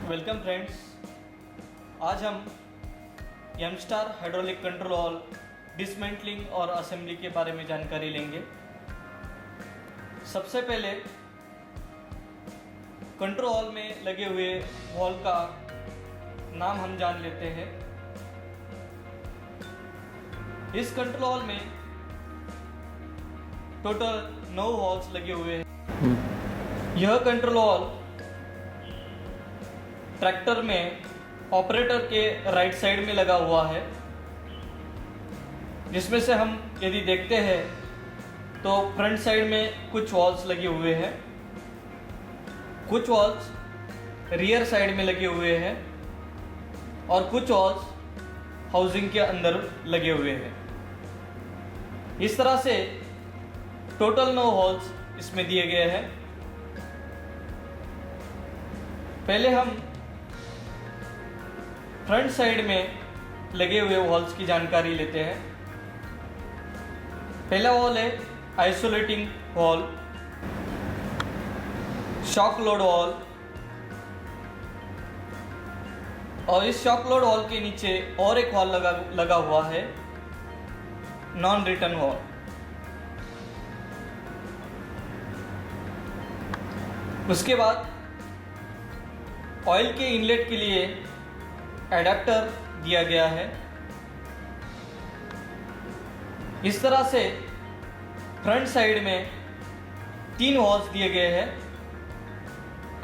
Welcome friends. आज हम यमस्टार hydraulic control hall dismantling और असेंबली के बारे में जानकारी लेंगे। सबसे पहले कंट्रोल हॉल में लगे हुए वॉल का नाम हम जान लेते हैं। इस कंट्रोल हॉल में टोटल 9 वॉल्स लगे हुए हैं। यह कंट्रोल हॉल ट्रैक्टर में ऑपरेटर के राइट साइड में लगा हुआ है, जिसमें से हम यदि देखते हैं तो फ्रंट साइड में कुछ वॉल्स लगे हुए हैं, कुछ वॉल्स रियर साइड में लगे हुए हैं और कुछ वॉल्स हाउसिंग के अंदर लगे हुए हैं। इस तरह से टोटल 9 वॉल्स इसमें दिए गए हैं। पहले हम फ्रंट साइड में लगे हुए वॉल्स की जानकारी लेते हैं। पहला वॉल है isolating wall, shock load valve, और इस शॉक लोड वॉल के नीचे और एक वॉल लगा हुआ है नॉन रिटर्न वॉल। उसके बाद ऑयल के इनलेट के लिए एडाप्टर दिया गया है। इस तरह से फ्रंट साइड में 3 वॉल्स दिए गए हैं,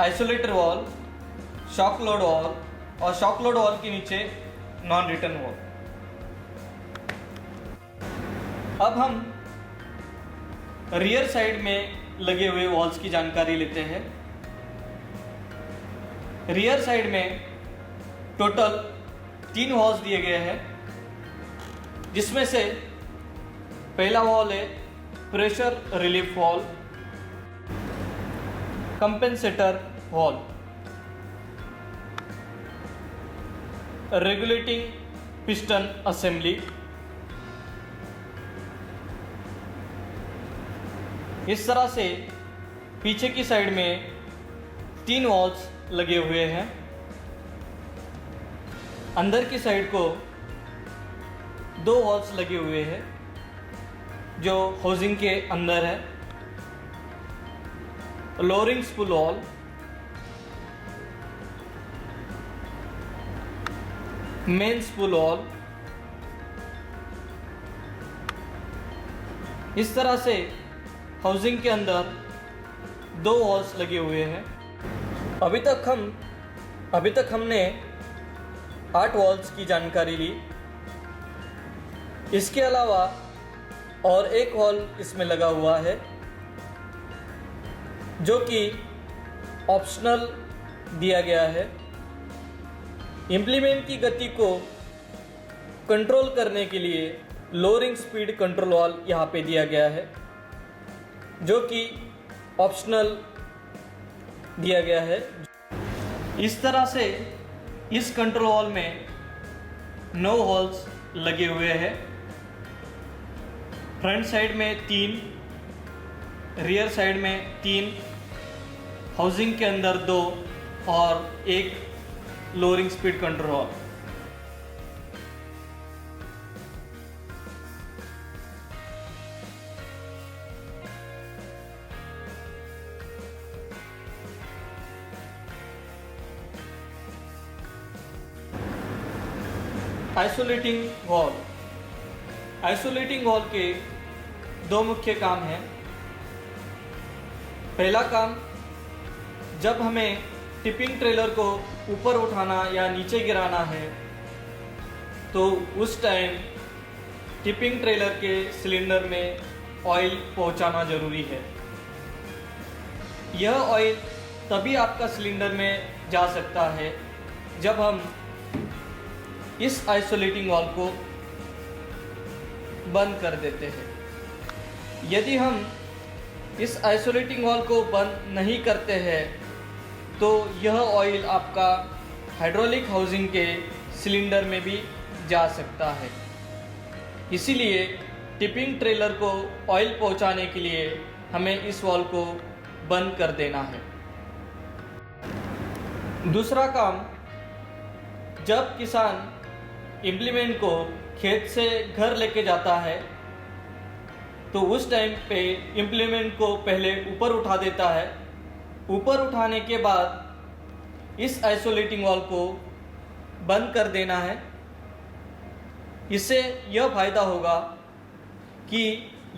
isolator wall, shock load valve और शॉक लोड वॉल के नीचे नॉन रिटर्न वॉल। अब हम रियर साइड में लगे हुए वॉल्स की जानकारी लेते हैं। रियर साइड में टोटल 3 वॉल्स दिए गए हैं, जिसमें से पहला वॉल है pressure relief wall, compensator wall, regulating piston assembly. इस तरह से पीछे की साइड में 3 वॉल्स लगे हुए हैं। अंदर की साइड को 2 वॉल्स लगे हुए हैं जो हाउसिंग के अंदर है। Lowering spool wall, main spool wall. इस तरह से हाउसिंग के अंदर 2 वॉल्स लगे हुए हैं। अभी तक हमने 8 वॉल्स की जानकारी ली। इसके अलावा और एक वॉल इसमें लगा हुआ है जो कि ऑप्शनल दिया गया है। इम्प्लीमेंट की गति को कंट्रोल करने के लिए लोअरिंग स्पीड कंट्रोल वॉल यहाँ पे दिया गया है, जो कि ऑप्शनल दिया गया है। इस तरह से इस कंट्रोल वॉल में 9 वॉल्स लगे हुए हैं। फ्रंट साइड में 3, रियर साइड में 3, हाउसिंग के अंदर 2 और एक lowering speed control wall. Isolating wall. Isolating wall के 2 मुख्य काम हैं। पहला काम, जब हमें टिपिंग ट्रेलर को ऊपर उठाना या नीचे गिराना है तो उस टाइम टिपिंग ट्रेलर के सिलेंडर में ऑयल पहुंचाना जरूरी है। यह ऑयल तभी आपका सिलेंडर में जा सकता है जब हम इस आइसोलेटिंग वॉल को बंद कर देते हैं। यदि हम इस आइसोलेटिंग वॉल को बंद नहीं करते हैं तो यह ऑयल आपका हाइड्रोलिक हाउसिंग के सिलेंडर में भी जा सकता है। इसीलिए टिपिंग ट्रेलर को ऑयल पहुंचाने के लिए हमें इस वॉल को बंद कर देना है। दूसरा काम, जब किसान इम्प्लीमेंट को खेत से घर लेके जाता है तो उस टाइम पे इम्प्लीमेंट को पहले ऊपर उठा देता है। ऊपर उठाने के बाद इस आइसोलेटिंग वॉल को बंद कर देना है। इससे यह फायदा होगा कि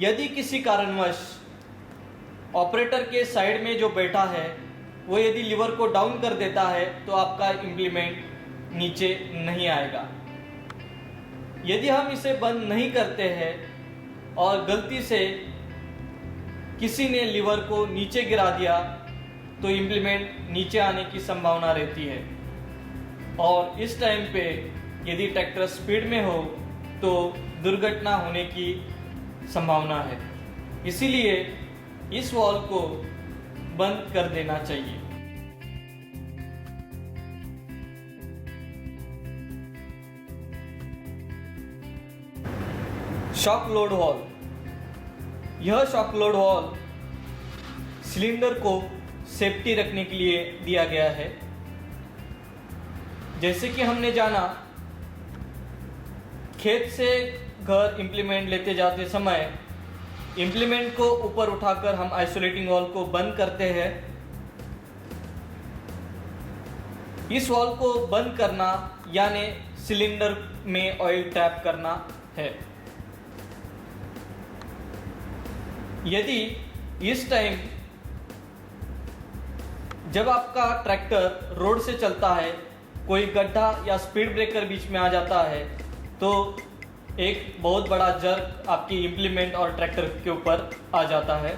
यदि किसी कारणवश ऑपरेटर के साइड में जो बैठा है वो यदि लीवर को डाउन कर देता है तो आपका इम्प्लीमेंट नीचे नहीं आएगा। यदि हम इसे बंद नहीं करते हैं और गलती से किसी ने लीवर को नीचे गिरा दिया तो इम्प्लीमेंट नीचे आने की संभावना रहती है, और इस टाइम पे यदि ट्रैक्टर स्पीड में हो तो दुर्घटना होने की संभावना है। इसीलिए इस वॉल को बंद कर देना चाहिए। Shock load wall. यह शॉक लोड वॉल सिलेंडर को सेफ्टी रखने के लिए दिया गया है। जैसे कि हमने जाना, खेत से घर इम्प्लीमेंट लेते जाते समय इम्प्लीमेंट को ऊपर उठाकर हम आइसोलेटिंग वॉल को बंद करते हैं। इस वॉल को बंद करना यानी सिलेंडर में ऑयल टैप करना है। यदि इस टाइम जब आपका ट्रैक्टर रोड से चलता है, कोई गड्ढा या स्पीड ब्रेकर बीच में आ जाता है तो एक बहुत बड़ा जर्क आपकी इम्प्लीमेंट और ट्रैक्टर के ऊपर आ जाता है,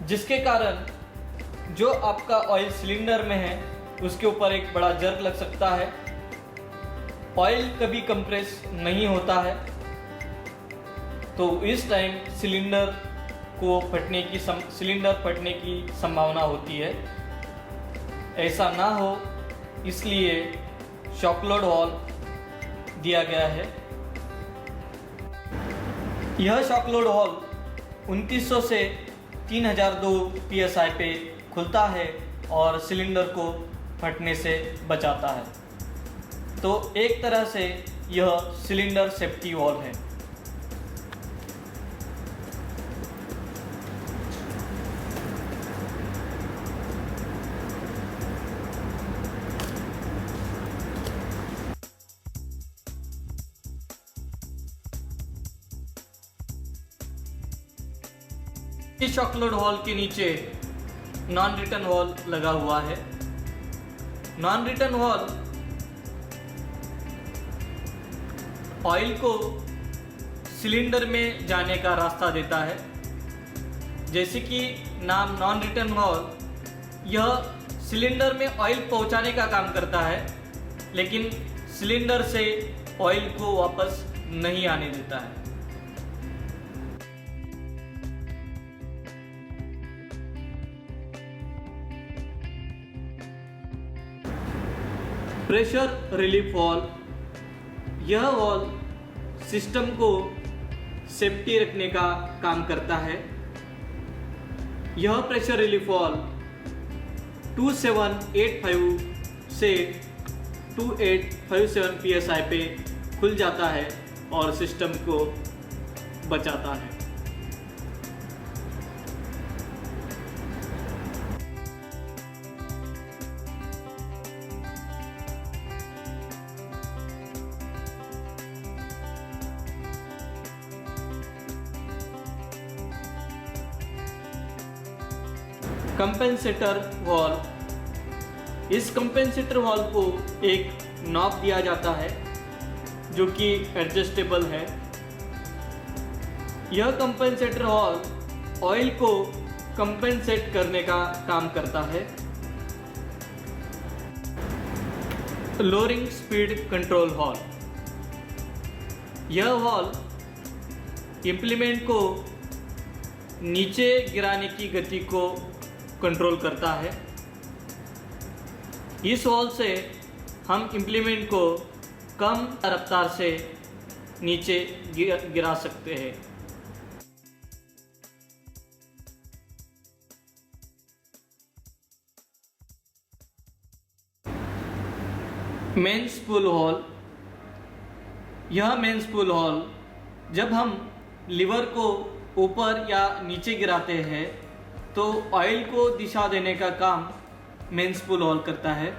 जिसके कारण जो आपका ऑयल सिलेंडर में है उसके ऊपर एक बड़ा जर्क लग सकता है। ऑयल कभी कंप्रेस नहीं होता है तो इस टाइम सिलेंडर फटने की संभावना होती है। ऐसा ना हो इसलिए शॉक लोड वॉल दिया गया है। यह शॉक लोड वॉल 2900 से 3002 psi पे खुलता है और सिलेंडर को फटने से बचाता है। तो एक तरह से यह सिलेंडर सेफ्टी वॉल है। इस शॉक लोड वॉल के नीचे नॉन रिटर्न वॉल लगा हुआ है। नॉन रिटर्न वॉल ऑयल को सिलेंडर में जाने का रास्ता देता है। जैसे कि नाम नॉन रिटर्न वॉल, यह सिलेंडर में ऑयल पहुंचाने का काम करता है लेकिन सिलेंडर से ऑयल को वापस नहीं आने देता है। Pressure relief wall. यह वॉल सिस्टम को सेफ्टी रखने का काम करता है। यह प्रेशर रिलीफ वॉल 2785 से 2857 psi पे खुल जाता है और सिस्टम को बचाता है। Compensator wall. इस कंपेंसेटर वॉल को एक नॉब दिया जाता है जो कि एडजस्टेबल है। यह कंपेंसेटर वॉल ऑयल को कंपेंसेट करने का काम करता है। Lowering speed control wall. यह वॉल इम्प्लीमेंट को नीचे गिराने की गति को कंट्रोल करता है। इस वॉल से हम इम्प्लीमेंट को कम रफ्तार से नीचे गिरा सकते हैं। Main spool hall. यह मेन स्पूल हॉल जब हम लीवर को ऊपर या नीचे गिराते हैं तो ऑयल को दिशा देने का काम मेन स्पूल हॉल करता है।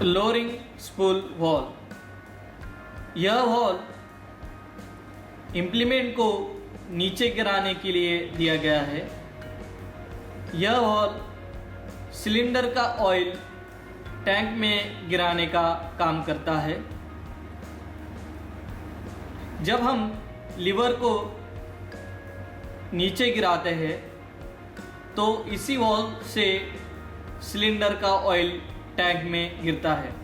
Lowering spool wall. यह वॉल इम्प्लीमेंट को नीचे गिराने के लिए दिया गया है। यह वॉल सिलेंडर का ऑयल टैंक में गिराने का काम करता है। जब हम लीवर को नीचे गिराते हैं तो इसी वॉल से सिलेंडर का ऑयल टैंक में गिरता है।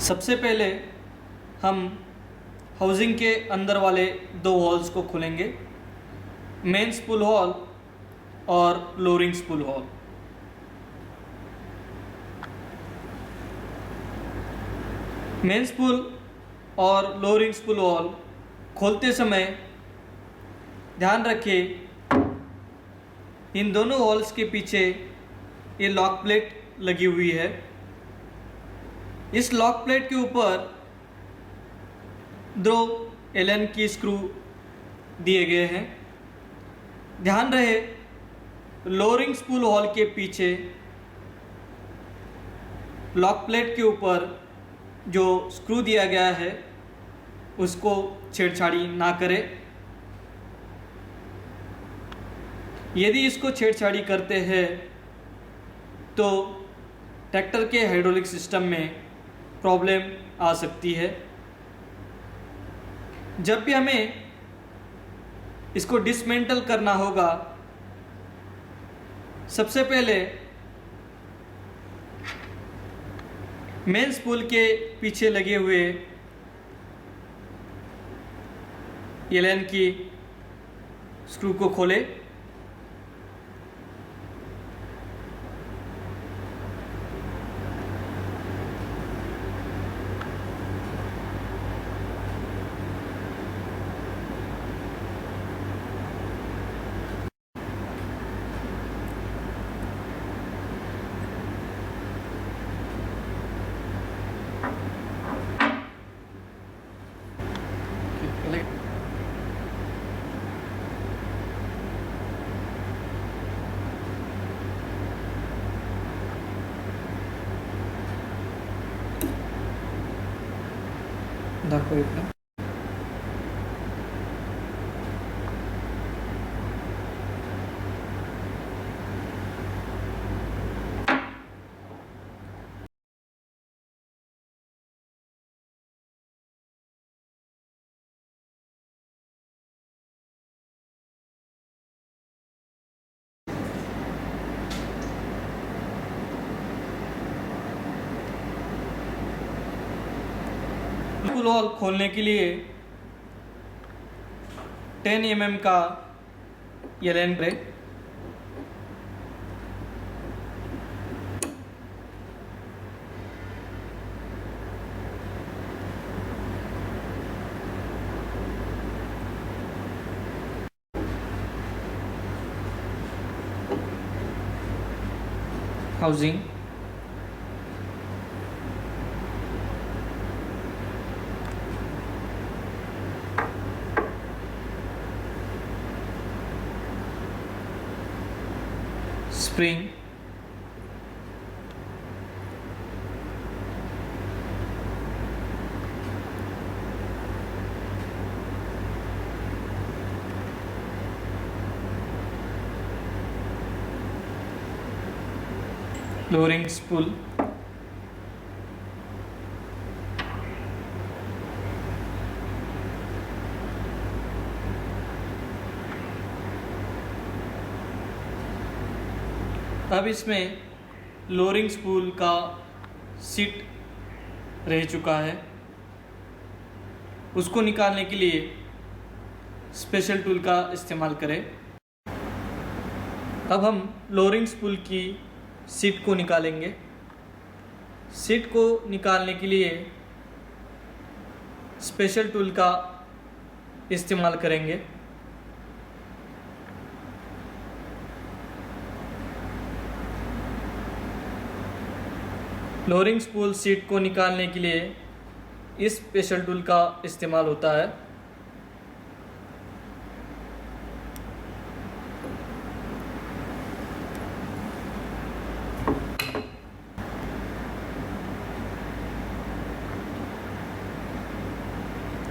सबसे पहले हम हाउसिंग के अंदर वाले दो हॉल्स को खोलेंगे, मेन स्पूल हॉल और lowering spool hall. Main spool और लोअरिंग स्पूल हॉल खोलते समय ध्यान रखिए इन दोनों हॉल्स के पीछे ये लॉक प्लेट लगी हुई है। इस लॉक प्लेट के ऊपर दो एलन की स्क्रू दिए गए हैं। ध्यान रहे लोअरिंग स्पूल हॉल के पीछे लॉक प्लेट के ऊपर जो स्क्रू दिया गया है उसको छेड़छाड़ी ना करें। यदि इसको छेड़छाड़ी करते हैं तो ट्रैक्टर के हाइड्रोलिक सिस्टम में प्रॉब्लम आ सकती है। जब भी हमें इसको डिसमेंटल करना होगा, सबसे पहले मेन स्पूल के पीछे लगे हुए एलन की स्क्रू को खोलें। दाखव इकडं। स्पूल हॉल खोलने के लिए 10 mm का Allen break, housing, spring, lowering spool, अब इसमें लोअरिंग स्पूल का सीट रह चुका है। उसको निकालने के लिए स्पेशल टूल का इस्तेमाल करें। अब हम लोअरिंग स्पूल की सीट को निकालेंगे। सीट को निकालने के लिए स्पेशल टूल का इस्तेमाल करेंगे। लोअरिंग स्पूल सीट को निकालने के लिए इस स्पेशल टूल का इस्तेमाल होता है।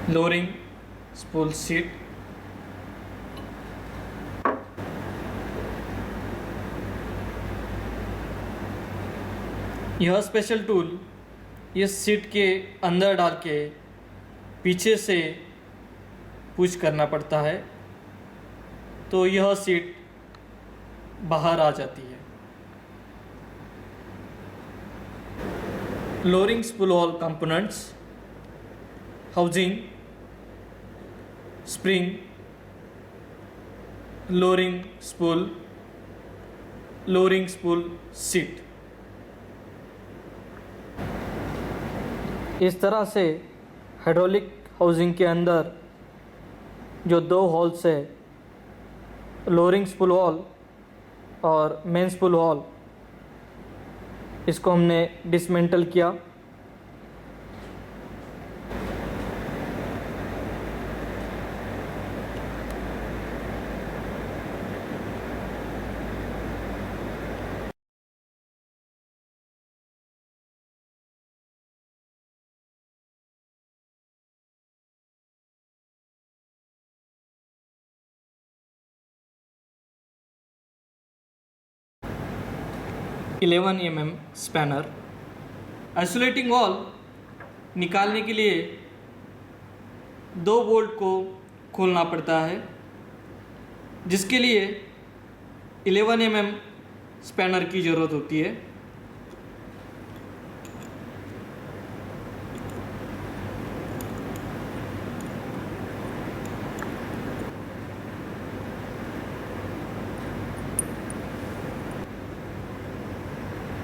Lowering spool seat. यह स्पेशल टूल इस सीट के अंदर डाल के पीछे से पुश करना पड़ता है, तो यह सीट बाहर आ जाती है। Lowering spool all components, housing, spring, lowering spool seat. इस तरह से हाइड्रोलिक हाउसिंग के अंदर जो दो होल्स है, लोअरिंग स्पूल हॉल और मेन स्पूल हॉल, इसको हमने डिसमेंटल किया। Eleven mm spanner. Isolating wall निकालने के लिए दो बोल्ट को खोलना पड़ता है, जिसके लिए 11 mm स्पैनर की ज़रूरत होती है।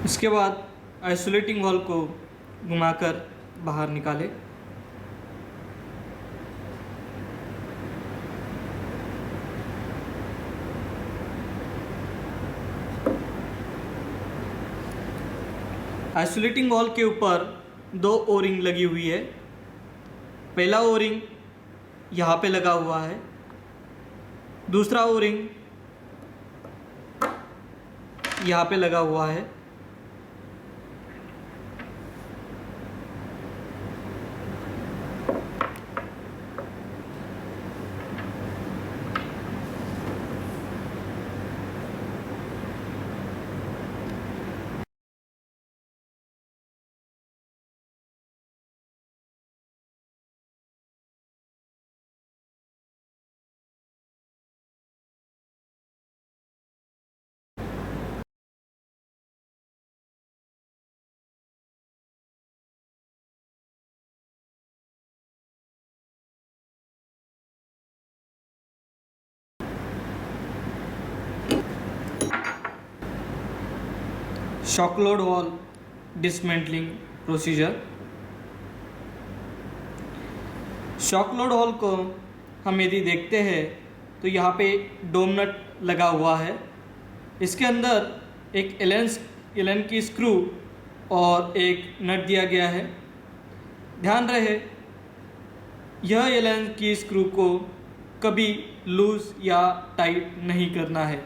इसके बाद आइसोलेटिंग वॉल को घुमाकर बाहर निकालें। आइसोलेटिंग वॉल के ऊपर दो ओरिंग लगी हुई है। पहला ओरिंग यहाँ पे लगा हुआ है, दूसरा ओरिंग यहाँ पे लगा हुआ है। Shock load wall dismantling procedure. Shock load wall को हम यदि देखते हैं तो यहाँ पे डोम नट लगा हुआ है। इसके अंदर एक एलन की स्क्रू और एक नट दिया गया है। ध्यान रहे, यह एलन की स्क्रू को कभी लूज या टाइट नहीं करना है,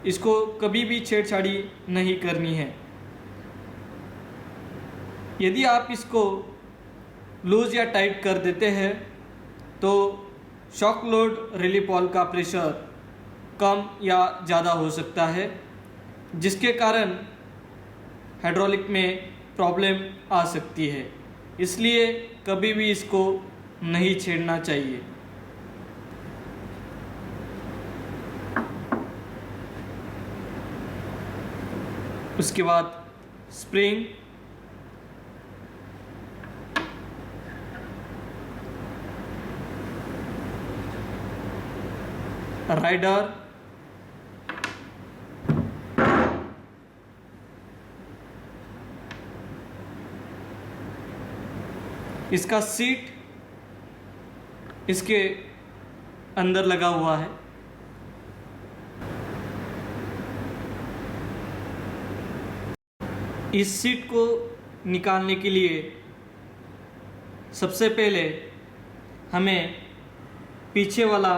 इसको कभी भी छेड़छाड़ी नहीं करनी है। यदि आप इसको लूज या टाइट कर देते हैं तो शॉक लोड रिलीफ वॉल्व का प्रेशर कम या ज़्यादा हो सकता है, जिसके कारण हाइड्रोलिक में प्रॉब्लम आ सकती है। इसलिए कभी भी इसको नहीं छेड़ना चाहिए। उसके बाद राइडर, इसका सीट इसके अंदर लगा हुआ है। इस सीट को निकालने के लिए सबसे पहले हमें पीछे वाला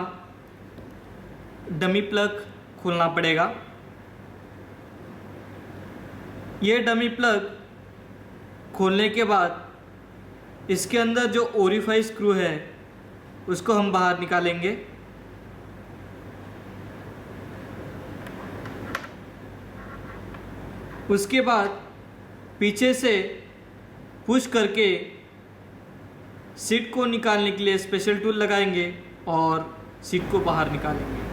डमी प्लग खोलना पड़ेगा। ये डमी प्लग खोलने के बाद इसके अंदर जो ओरिफाई स्क्रू है उसको हम बाहर निकालेंगे। उसके बाद पीछे से पुश करके सीट को निकालने के लिए स्पेशल टूल लगाएंगे और सीट को बाहर निकालेंगे।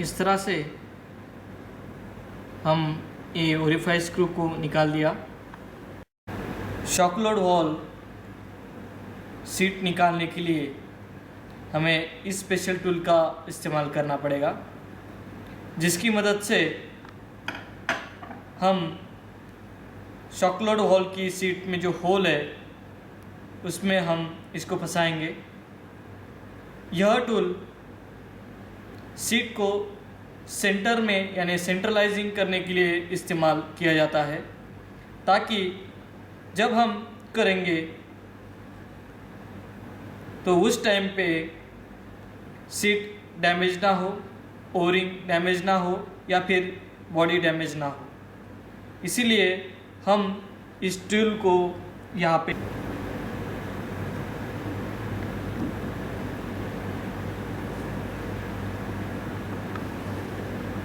इस तरह से हम ये ओरिफाई स्क्रू को निकाल दिया। शॉक लोड वॉल सीट निकालने के लिए हमें इस स्पेशल टूल का इस्तेमाल करना पड़ेगा, जिसकी मदद से हम शॉक लोड वॉल की सीट में जो होल है उसमें हम इसको फंसाएंगे। यह टूल सीट को सेंटर में यानी सेंट्रलाइजिंग करने के लिए इस्तेमाल किया जाता है, ताकि जब हम करेंगे तो उस टाइम पे सीट डैमेज ना हो, ओरिंग डैमेज ना हो या फिर बॉडी डैमेज ना हो। इसीलिए हम इस टूल को यहाँ पे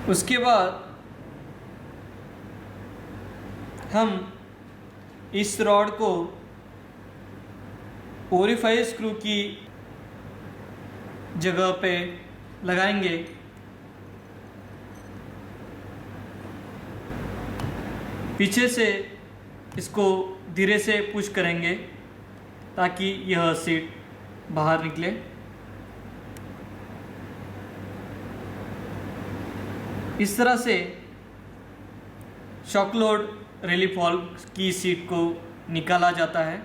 उसके बाद हम इस रॉड को ओरिफाई स्क्रू की जगह पे लगाएंगे। पीछे से इसको धीरे से पुश करेंगे ताकि यह सीट बाहर निकले। इस तरह से शॉक लोड रिलीफ वॉल्व की सीट को निकाला जाता है।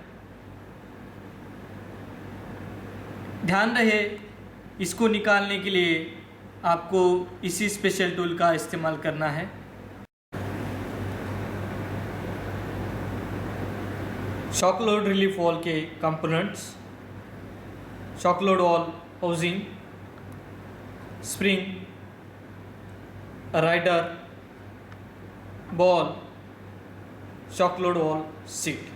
ध्यान रहे, इसको निकालने के लिए आपको इसी स्पेशल टूल का इस्तेमाल करना है। शॉक लोड रिलीफ वॉल्व के components: shock load valve housing, spring, rider, ball, shock load valve seat.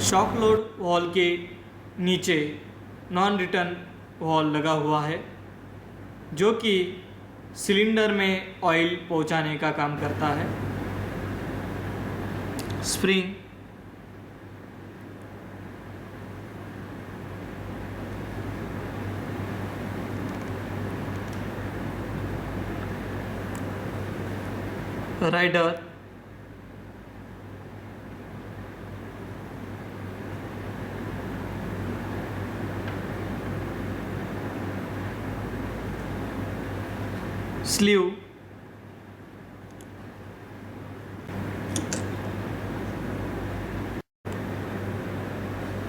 Shock load valve के नीचे नॉन रिटर्न वॉल लगा हुआ है, जो कि सिलेंडर में ऑयल पहुंचाने का काम करता है। Spring, rider, sleeve,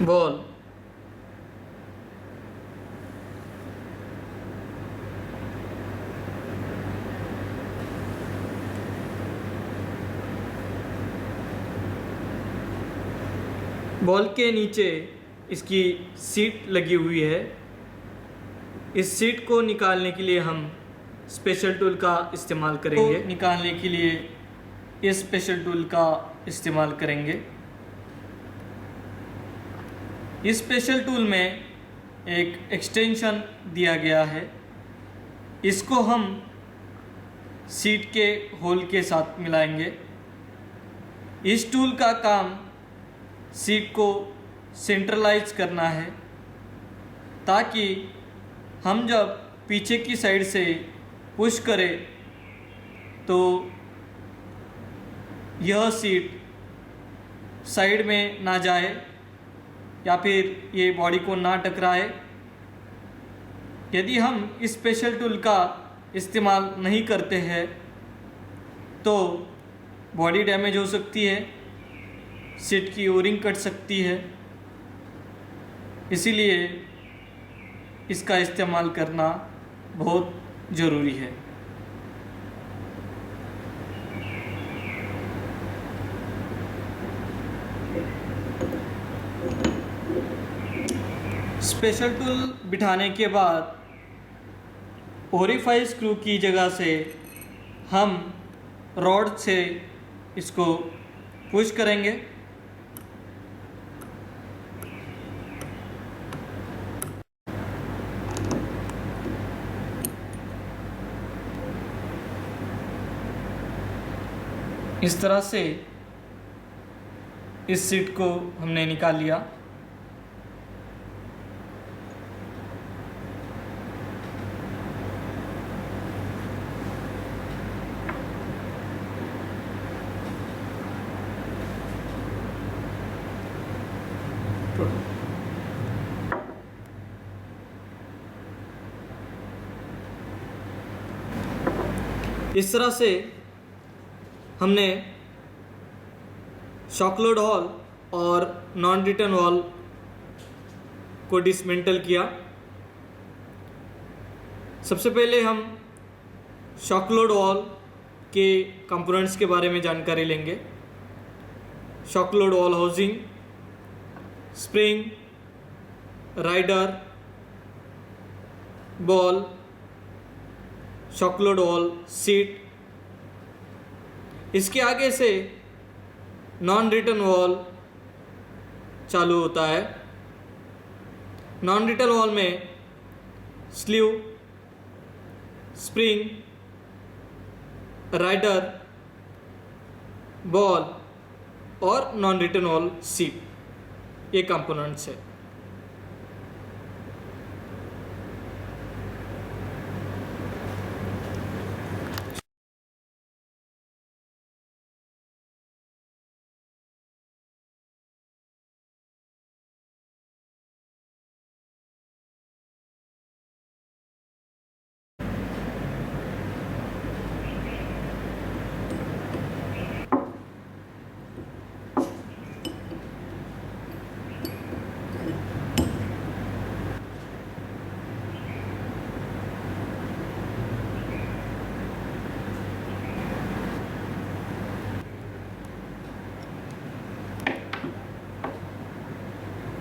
ball, ball के नीचे इसकी सीट लगी हुई है। इस सीट को निकालने के लिए हम स्पेशल टूल का इस्तेमाल करेंगे। तो निकालने के लिए इस स्पेशल टूल का इस्तेमाल करेंगे। इस स्पेशल टूल में एक एक्सटेंशन दिया गया है, इसको हम सीट के होल के साथ मिलाएंगे। इस टूल का काम सीट को सेंट्रलाइज करना है, ताकि हम जब पीछे की साइड से पुश करें तो यह सीट साइड में ना जाए या फिर ये बॉडी को ना टकराए। यदि हम इस स्पेशल टूल का इस्तेमाल नहीं करते हैं तो बॉडी डैमेज हो सकती है, सीट की ओरिंग कट सकती है। इसीलिए इसका इस्तेमाल करना बहुत ज़रूरी है। स्पेशल टूल बिठाने के बाद ओरिफाई स्क्रू की जगह से हम रॉड से इसको पुश करेंगे। इस तरह से इस सीट को हमने निकाल लिया। इस तरह से हमने शॉक लोड वॉल और नॉन रिटर्न वॉल को डिसमेंटल किया। सबसे पहले हम शॉक लोड वॉल के कंपोनेंट्स के बारे में जानकारी लेंगे। Shock load valve housing, spring, rider, ball, shock load valve seat. इसके आगे से नॉन रिटर्न वॉल चालू होता है। नॉन रिटर्न वॉल में स्लीव, स्प्रिंग, राइडर, बॉल और नॉन रिटर्न वॉल सीट, ये कंपोनेंट्स है।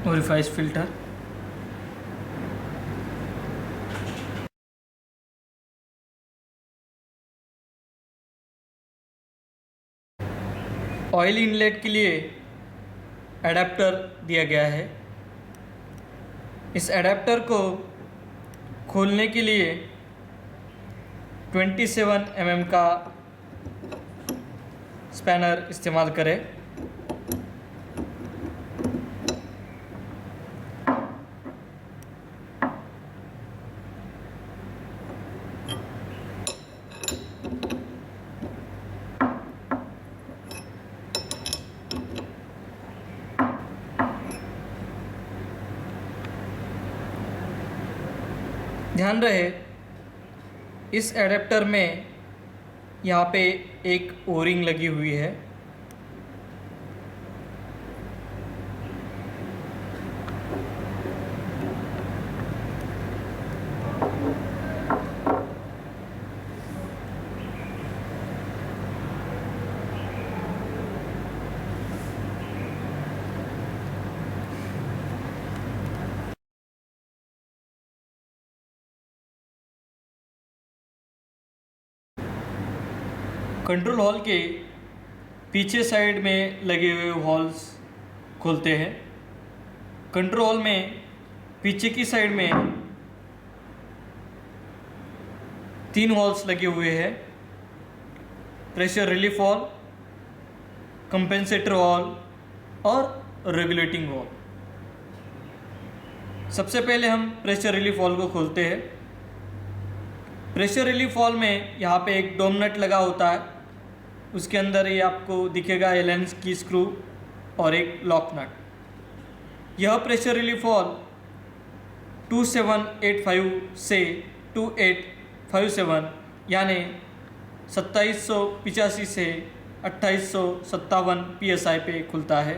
ओरिफाइस फिल्टर, ऑयल इनलेट के लिए एडाप्टर दिया गया है। इस एडाप्टर को खोलने के लिए 27 mm का स्पैनर इस्तेमाल करें। ध्यान रहे इस एडेप्टर में यहाँ पे एक ओरिंग लगी हुई है। कंट्रोल हॉल के पीछे साइड में लगे हुए हॉल्स खोलते हैं। कंट्रोल हॉल में पीछे की साइड में 3 हॉल्स लगे हुए हैं। Pressure relief hall, compensator hall और रेगुलेटिंग हॉल। सबसे पहले हम प्रेशर रिलीफ हॉल को खोलते हैं। प्रेशर रिलीफ हॉल में यहाँ पे एक डोम नट लगा होता है, उसके अंदर ये आपको दिखेगा एलन की स्क्रू और एक लॉक नट। यह प्रेशर रिलीफ हॉल 2785 से 2857 यानी 2785 से 2857 PSI पे खुलता है।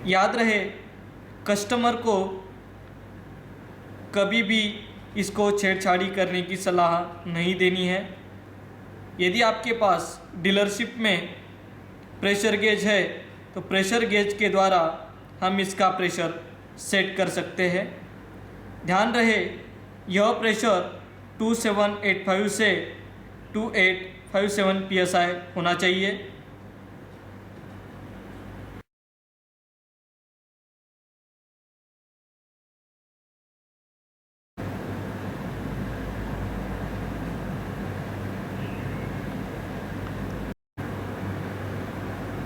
याद रहे, कस्टमर को कभी भी इसको छेड़छाड़ी करने की सलाह नहीं देनी है। यदि आपके पास डीलरशिप में प्रेशर गेज है तो प्रेशर गेज के द्वारा हम इसका प्रेशर सेट कर सकते हैं। ध्यान रहे, यह प्रेशर 2785 से 2857 PSI होना चाहिए।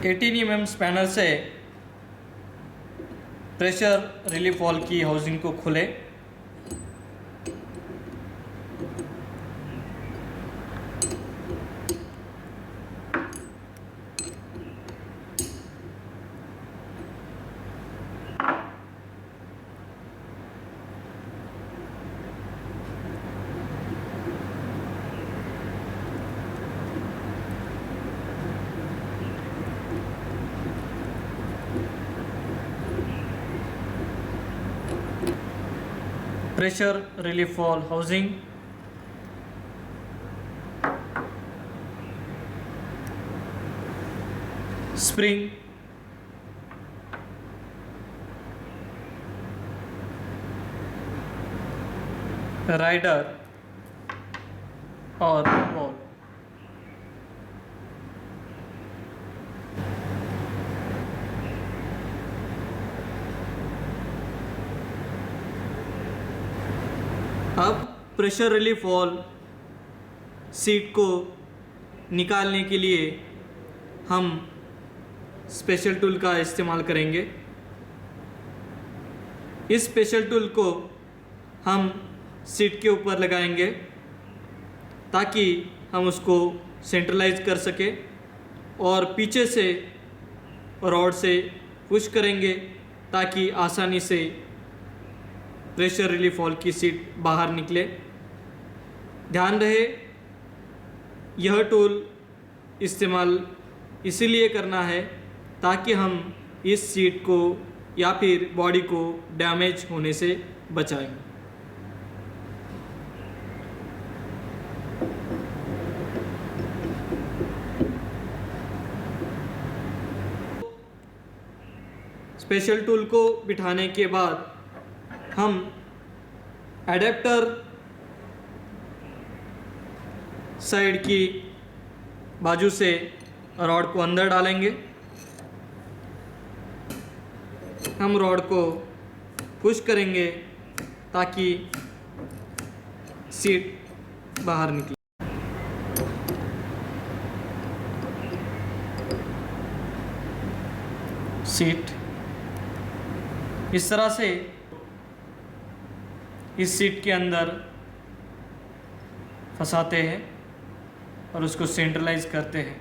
ATM स्पैनर से प्रेशर रिलीफ वॉल की हाउसिंग को खोलें। Pressure relief valve housing, spring, rider और बॉल। अब प्रेशर रिलीफ वॉल सीट को निकालने के लिए हम स्पेशल टूल का इस्तेमाल करेंगे। इस स्पेशल टूल को हम सीट के ऊपर लगाएंगे ताकि हम उसको सेंट्रलाइज कर सके और पीछे से रॉड से पुश करेंगे ताकि आसानी से प्रेशर रिलीफ वॉल की सीट बाहर निकले। ध्यान रहे, यह टूल इस्तेमाल इसीलिए करना है ताकि हम इस सीट को या फिर बॉडी को डैमेज होने से बचाएं। स्पेशल टूल को बिठाने के बाद हम एडेप्टर साइड की बाजू से रॉड को अंदर डालेंगे। हम रॉड को पुश करेंगे ताकि सीट बाहर निकले। सीट इस तरह से इस सीट के अंदर फंसाते हैं और उसको सेंट्रलाइज करते हैं।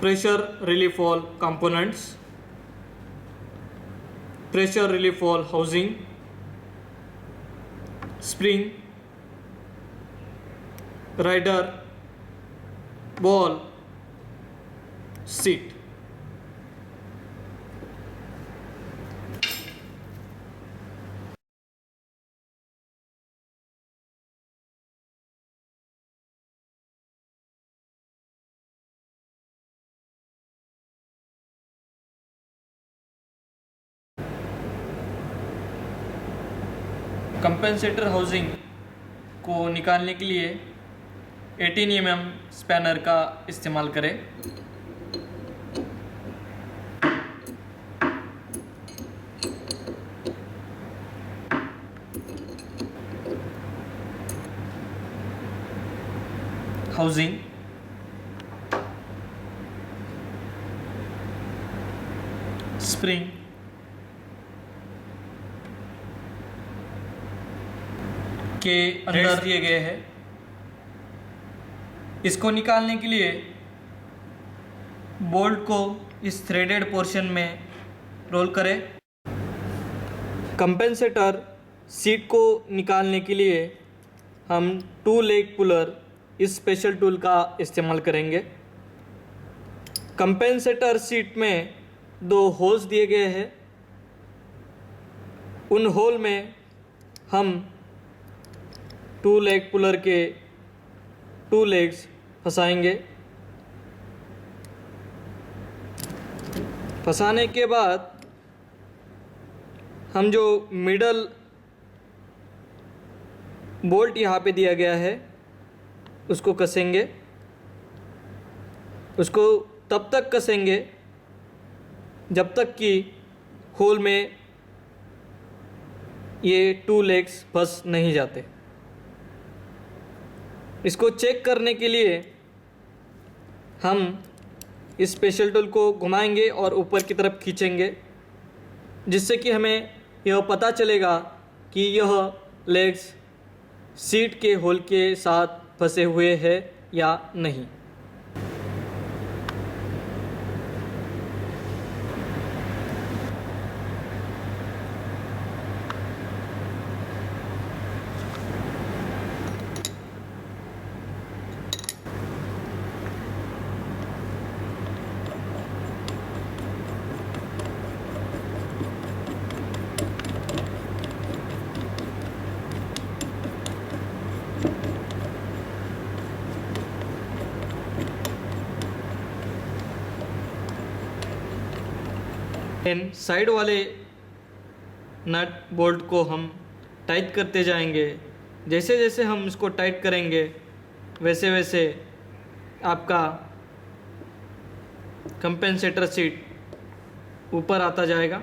Pressure relief valve components, pressure relief valve housing, spring, rider, ball, seat. Compensator housing को निकालने के लिए 18 mm स्पैनर का इस्तेमाल करें। हाउसिंग, स्प्रिंग, के अंदर दिए गए हैं। इसको निकालने के लिए बोल्ट को इस थ्रेडेड पोर्शन में रोल करें। कंपेंसेटर सीट को निकालने के लिए हम 2 लेग पुलर इस स्पेशल टूल का इस्तेमाल करेंगे। कंपेंसेटर सीट में 2 होल्स दिए गए हैं। उन होल में हम 2 लेग पुलर के 2 लेग्स फंसाएंगे। फंसाने के बाद हम जो मिडल बोल्ट यहाँ पे दिया गया है उसको कसेंगे। उसको तब तक कसेंगे जब तक कि होल में ये 2 लेग्स फंस नहीं जाते। इसको चेक करने के लिए हम इस स्पेशल टूल को घुमाएंगे और ऊपर की तरफ खींचेंगे, जिससे कि हमें यह पता चलेगा कि यह लेग्स सीट के होल के साथ फंसे हुए हैं या नहीं। इन साइड वाले नट बोल्ट को हम टाइट करते जाएंगे। जैसे जैसे हम इसको टाइट करेंगे वैसे वैसे आपका कंपेंसेटर सीट ऊपर आता जाएगा।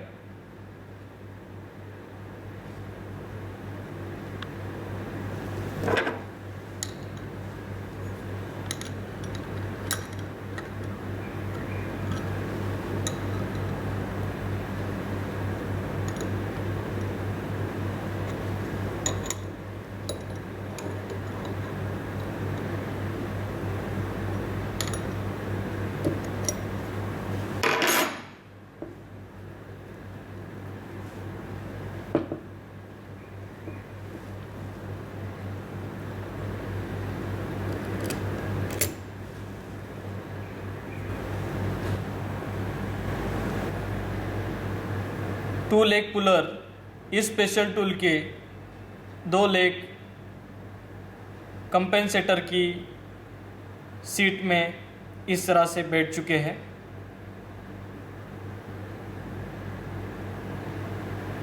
टू लेग पुलर इस स्पेशल टूल के 2 लेग कंपेंसेटर की सीट में इस तरह से बैठ चुके हैं।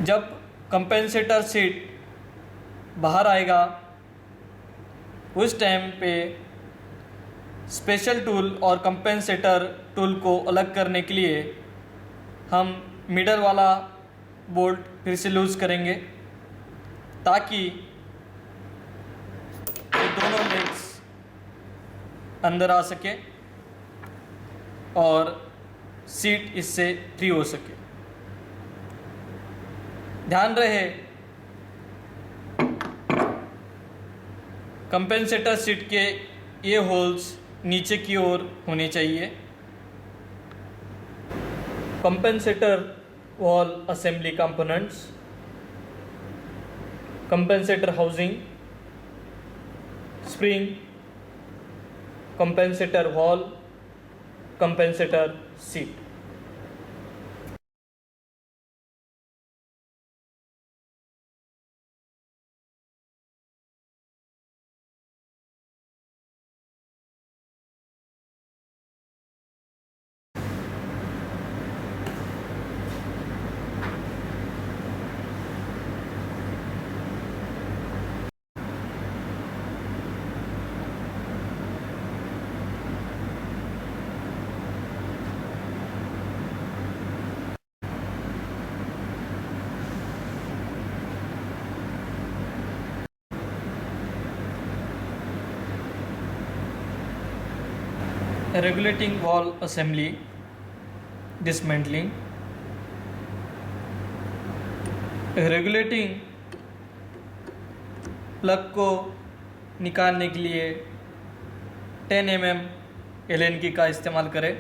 जब कंपेंसेटर सीट बाहर आएगा उस टाइम पे स्पेशल टूल और कंपेंसेटर टूल को अलग करने के लिए हम मिडल वाला बोल्ट फिर से लूज़ करेंगे ताकि ये दोनों लेग्स अंदर आ सके और सीट इससे फ्री हो सके। ध्यान रहे कंपेंसेटर सीट के ये होल्स नीचे की ओर होने चाहिए। Compensator wall assembly components, compensator housing, spring, compensator wall, compensator seat। regulating wall assembly dismantling, regulating plug को निकालने के लिए 10 mm एलन की का इस्तेमाल करें।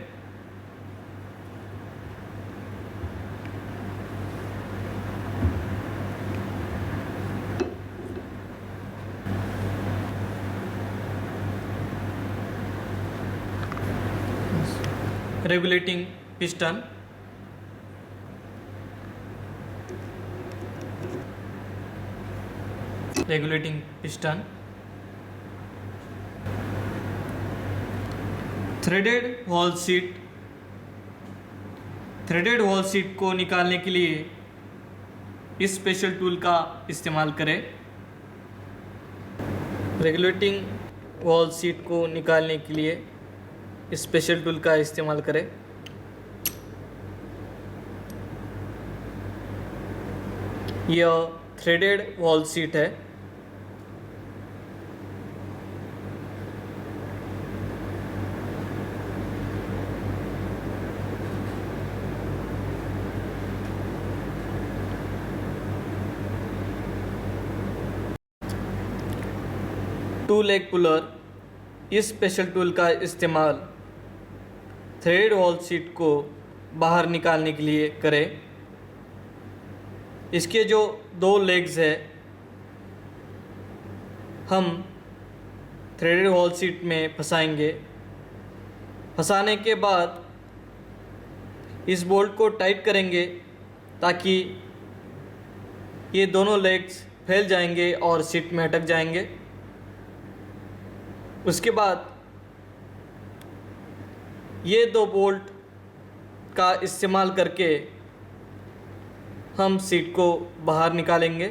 Regulating piston, regulating piston, threaded wall seat, threaded wall seat को निकालने के लिए इस स्पेशल टूल का इस्तेमाल करें। रेगुलेटिंग वॉल सीट को निकालने के लिए इस स्पेशल टूल का इस्तेमाल करें। यह थ्रेडेड वॉल सीट है। टू लेग पुलर, इस स्पेशल टूल का इस्तेमाल थ्रेड वॉल सीट को बाहर निकालने के लिए करें। इसके जो 2 लेग्स है हम थ्रेडेड वॉल सीट में फंसाएंगे। फंसाने के बाद इस बोल्ट को टाइट करेंगे ताकि ये दोनों लेग्स फैल जाएंगे और सीट में अटक जाएंगे। उसके बाद ये 2 बोल्ट का इस्तेमाल करके हम सीट को बाहर निकालेंगे।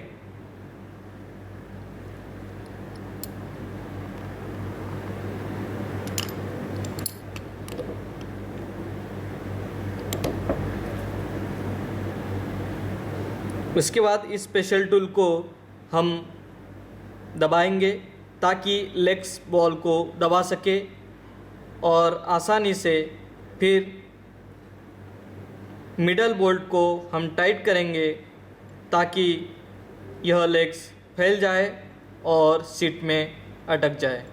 उसके बाद इस स्पेशल टूल को हम दबाएंगे ताकि लेग्स बॉल को दबा सके और आसानी से फिर मिडल बोल्ट को हम टाइट करेंगे ताकि यह लेग्स फैल जाए और सीट में अटक जाए।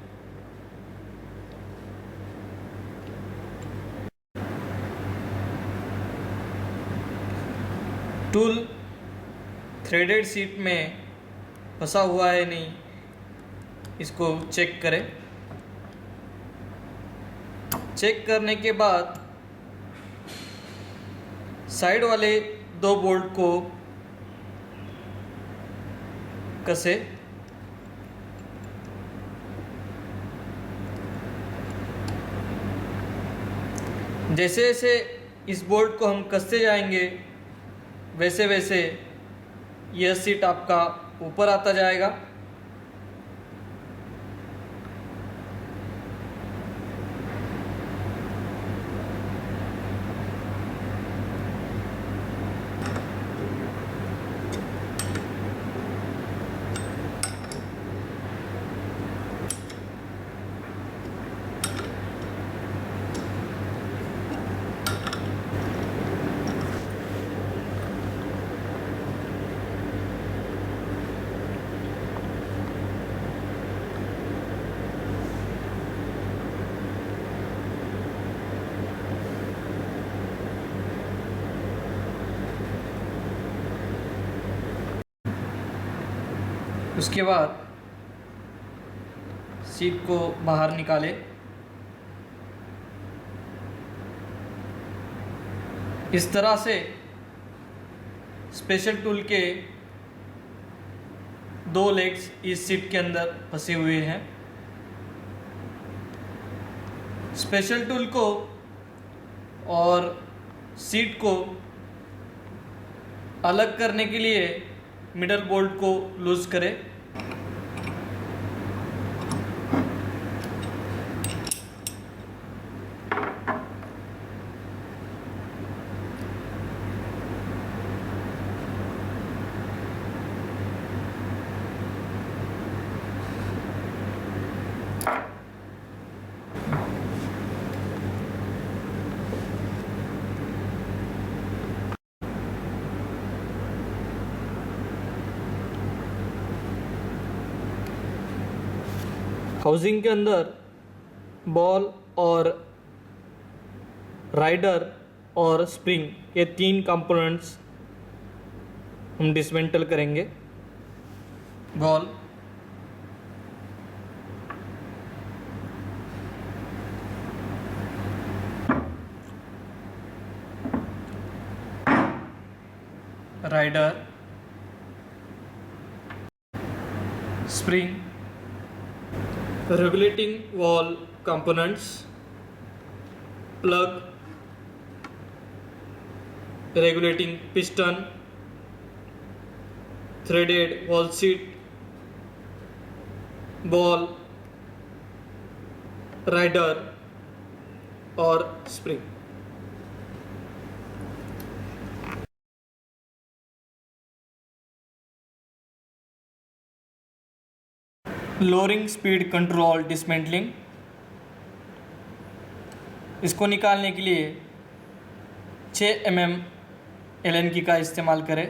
टूल थ्रेडेड सीट में फंसा हुआ है नहीं, इसको चेक करें। चेक करने के बाद साइड वाले 2 बोल्ट को कसे। जैसे जैसे इस बोल्ट को हम कसते जाएंगे वैसे वैसे यह सीट आपका ऊपर आता जाएगा। उसके बाद सीट को बाहर निकालें। इस तरह से स्पेशल टूल के 2 लेग्स इस सीट के अंदर फंसे हुए हैं। स्पेशल टूल को और सीट को अलग करने के लिए मिडल बोल्ट को लूज करें। हाउसिंग के अंदर बॉल और राइडर और स्प्रिंग, ये 3 कंपोनेंट्स हम डिसमेंटल करेंगे। Ball, rider, spring, regulating wall components, plug, regulating piston, threaded wall seat, ball, rider और spring। Lowering speed control dismantling, इसको निकालने के लिए 6 mm एलन की का इस्तेमाल करें।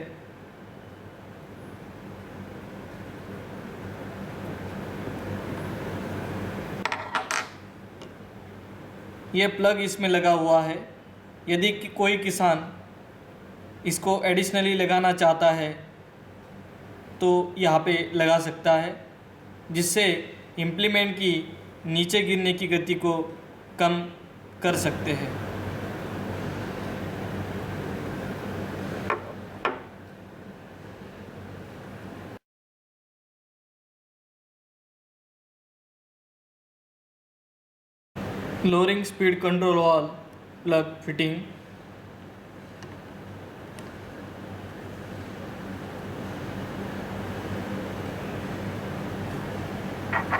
यह प्लग इसमें लगा हुआ है। यदि कोई किसान इसको एडिशनली लगाना चाहता है तो यहाँ पे लगा सकता है, जिससे इम्प्लीमेंट की नीचे गिरने की गति को कम कर सकते हैं। Lowering speed control valve plug fitting,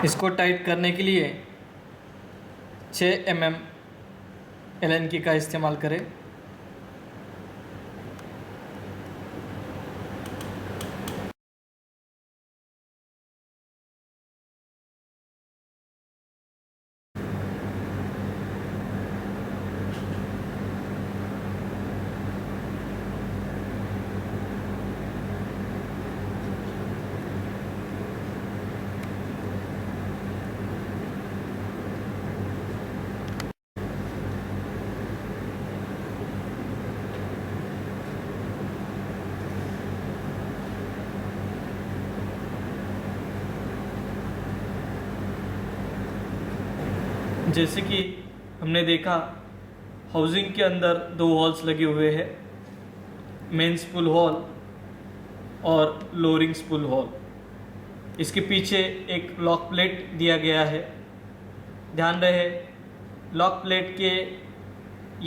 इसको टाइट करने के लिए 6 mm एलन की का इस्तेमाल करें। जैसे कि हमने देखा, हाउसिंग के अंदर 2 हॉल्स लगे हुए हैं, मेन स्पूल हॉल और लोअरिंग स्पूल हॉल। इसके पीछे एक लॉक प्लेट दिया गया है। ध्यान रहे, लॉक प्लेट के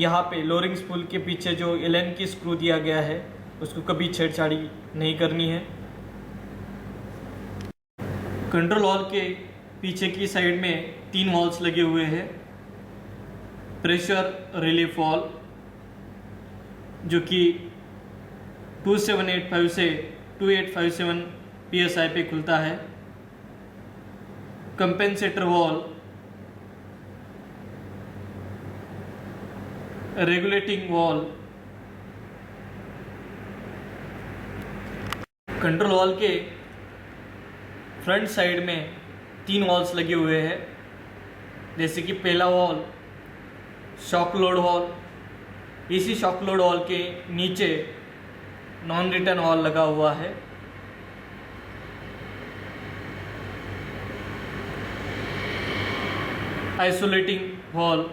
यहाँ पे लोअरिंग स्पूल के पीछे जो एलन की स्क्रू दिया गया है उसको कभी छेड़छाड़ी नहीं करनी है। कंट्रोल हॉल के पीछे की साइड में 3 वॉल्व्स लगे हुए हैं। प्रेशर रिलीफ वाल्व जो कि 2785 से 2857 psi पे खुलता है। Compensator valve, regulating valve, control valve के फ्रंट साइड में 3 वॉल्व्स लगे हुए हैं। जैसे कि पहला वॉल्व शॉक लोड वॉल्व, इसी शॉक लोड वॉल्व के नीचे नॉन रिटर्न वॉल्व लगा हुआ है। आइसोलेटिंग वॉल्व,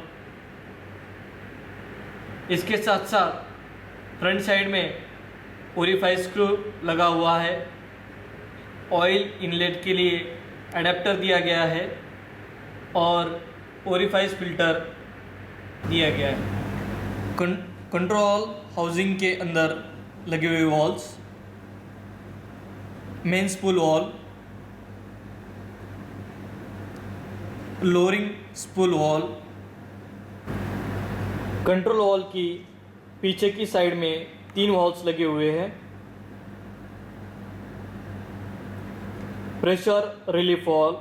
इसके साथ साथ फ्रंट साइड में ओरिफाई स्क्रू लगा हुआ है। ऑयल इनलेट के लिए एडेप्टर दिया गया है और ओरिफाइस फिल्टर दिया गया है। कंट्रोल हाउसिंग के अंदर लगे हुए valves, main spool valve, lowering spool valve, control valve की पीछे की साइड में 3 वॉल्व्स लगे हुए हैं। Pressure relief valve,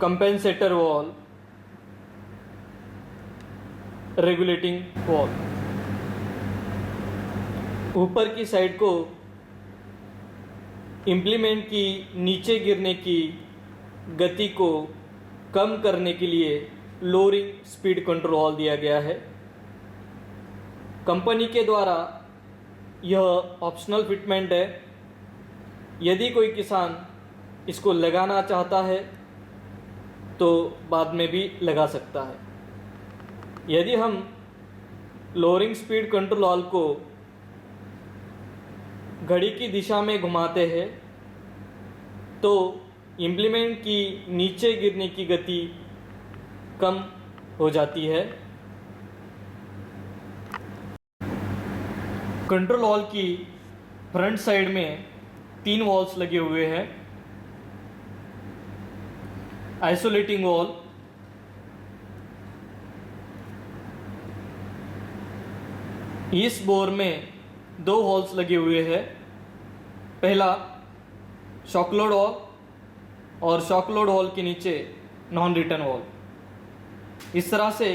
compensator valve, regulating valve. ऊपर की साइड को इम्प्लीमेंट की नीचे गिरने की गति को कम करने के लिए लोअरिंग स्पीड कंट्रोल दिया गया है। कंपनी के द्वारा यह ऑप्शनल फिटमेंट है। यदि कोई किसान इसको लगाना चाहता है तो बाद में भी लगा सकता है। यदि हम लोअरिंग स्पीड कंट्रोल को घड़ी की दिशा में घुमाते हैं तो इम्प्लीमेंट की नीचे गिरने की गति कम हो जाती है। कंट्रोल वॉल की फ्रंट साइड में 3 वॉल्स लगे हुए हैं। आइसोलेटिंग वॉल, इस बोर में 2 होल्स लगे हुए हैं। पहला शॉक लोड वॉल और शॉक लोड वॉल के नीचे नॉन रिटर्न वॉल। इस तरह से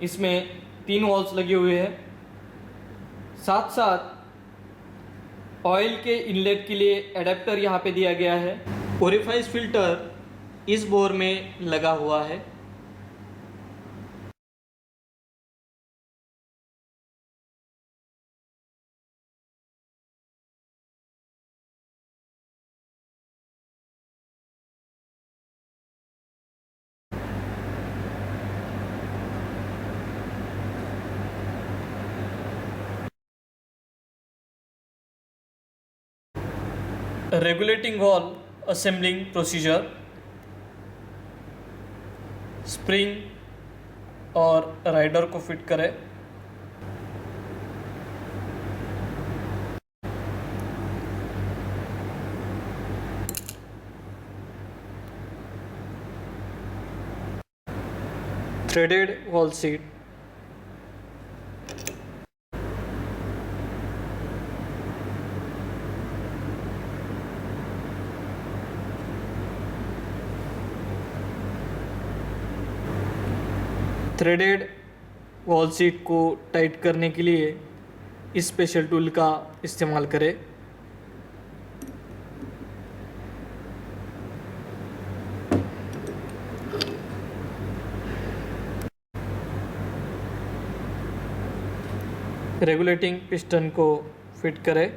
इसमें 3 वॉल्स लगे हुए हैं। साथ साथ ऑयल के इनलेट के लिए एडेप्टर यहाँ पे दिया गया है। ओरिफाइस फिल्टर इस बोर में लगा हुआ है। Regulating valve assembling procedure, spring और राइडर को फिट करें। Threaded wall seat, threaded wall seat को टाइट करने के लिए इस स्पेशल टूल का इस्तेमाल करें। रेगुलेटिंग पिस्टन को फिट करें।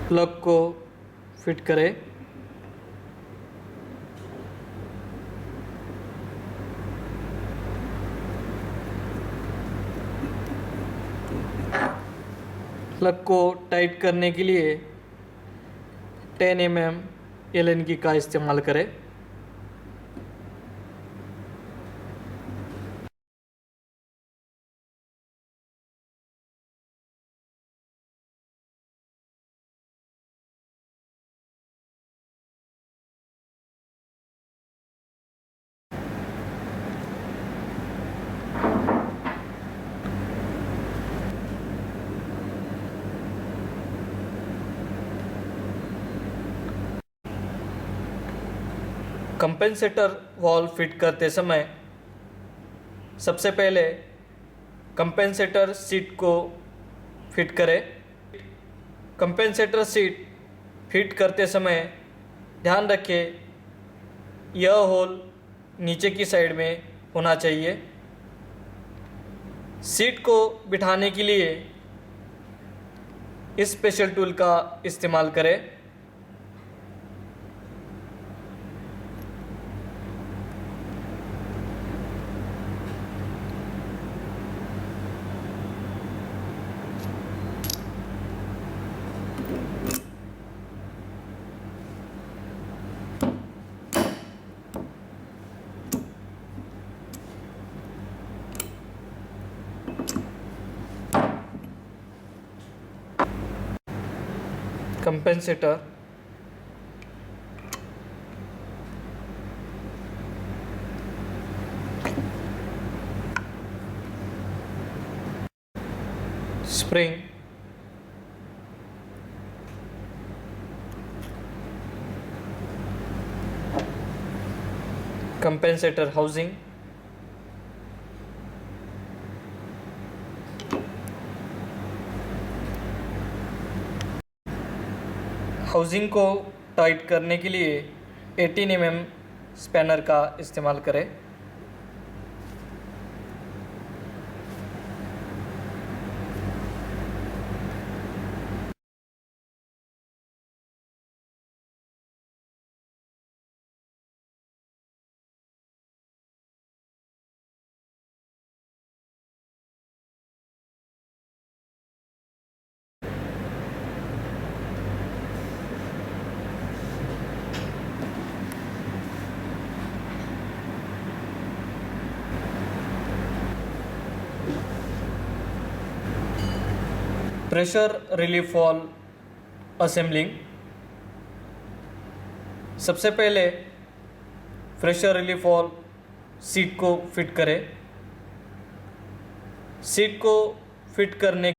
प्लग को फिट करें। प्लग को टाइट करने के लिए 10 mm एलन की का इस्तेमाल करें। कंपेंसेटर वॉल्व फिट करते समय सबसे पहले कंपेंसेटर सीट को फिट करें। कंपेंसेटर सीट फिट करते समय ध्यान रखें यह होल नीचे की साइड में होना चाहिए। सीट को बिठाने के लिए इस स्पेशल टूल का इस्तेमाल करें। Compensator, spring, compensator housing, housing को टाइट करने के लिए 18 mm स्पैनर का इस्तेमाल करें। Pressure relief wall assembling. सबसे पहले प्रेशर रिलीफ वॉल सीट को फिट करें। सीट को फिट करने